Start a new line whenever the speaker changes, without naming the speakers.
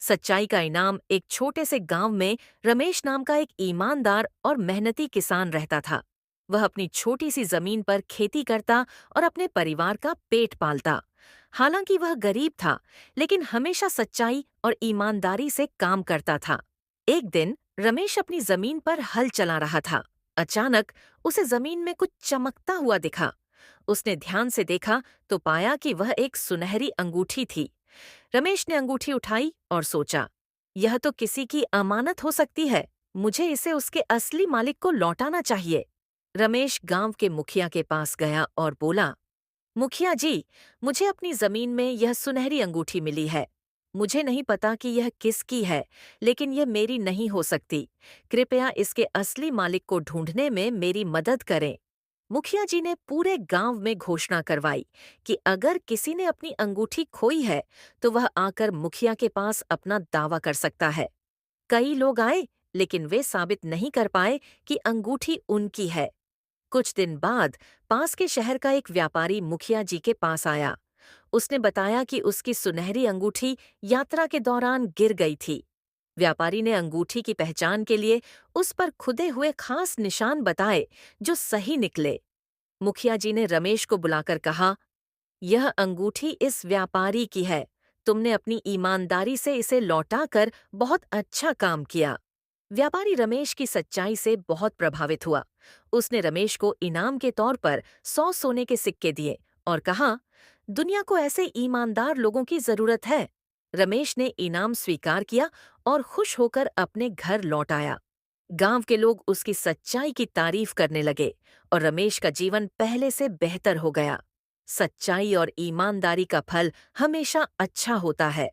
सच्चाई का इनाम। एक छोटे से गांव में रमेश नाम का एक ईमानदार और मेहनती किसान रहता था। वह अपनी छोटी सी जमीन पर खेती करता और अपने परिवार का पेट पालता। हालांकि वह गरीब था, लेकिन हमेशा सच्चाई और ईमानदारी से काम करता था। एक दिन रमेश अपनी जमीन पर हल चला रहा था। अचानक उसे जमीन में कुछ चमकता हुआ दिखा। उसने ध्यान से देखा तो पाया कि वह एक सुनहरी अंगूठी थी। रमेश ने अंगूठी उठाई और सोचा, यह तो किसी की अमानत हो सकती है। मुझे इसे उसके असली मालिक को लौटाना चाहिए। रमेश गांव के मुखिया के पास गया और बोला, मुखिया जी, मुझे अपनी जमीन में यह सुनहरी अंगूठी मिली है। मुझे नहीं पता कि यह किसकी है, लेकिन यह मेरी नहीं हो सकती। कृपया इसके असली मालिक को ढूंढने में मेरी मदद करें। मुखिया जी ने पूरे गांव में घोषणा करवाई कि अगर किसी ने अपनी अंगूठी खोई है, तो वह आकर मुखिया के पास अपना दावा कर सकता है। कई लोग आए, लेकिन वे साबित नहीं कर पाए कि अंगूठी उनकी है। कुछ दिन बाद पास के शहर का एक व्यापारी मुखिया जी के पास आया। उसने बताया कि उसकी सुनहरी अंगूठी यात्रा के दौरान गिर गई थी। व्यापारी ने अंगूठी की पहचान के लिए उस पर खुदे हुए खास निशान बताए, जो सही निकले। मुखिया जी ने रमेश को बुलाकर कहा, यह अंगूठी इस व्यापारी की है। तुमने अपनी ईमानदारी से इसे लौटाकर बहुत अच्छा काम किया। व्यापारी रमेश की सच्चाई से बहुत प्रभावित हुआ। उसने रमेश को इनाम के तौर पर 100 सोने के सिक्के दिए और कहा, दुनिया को ऐसे ईमानदार लोगों की जरूरत है। रमेश ने इनाम स्वीकार किया और खुश होकर अपने घर लौट आया। गांव के लोग उसकी सच्चाई की तारीफ करने लगे और रमेश का जीवन पहले से बेहतर हो गया। सच्चाई और ईमानदारी का फल हमेशा अच्छा होता है।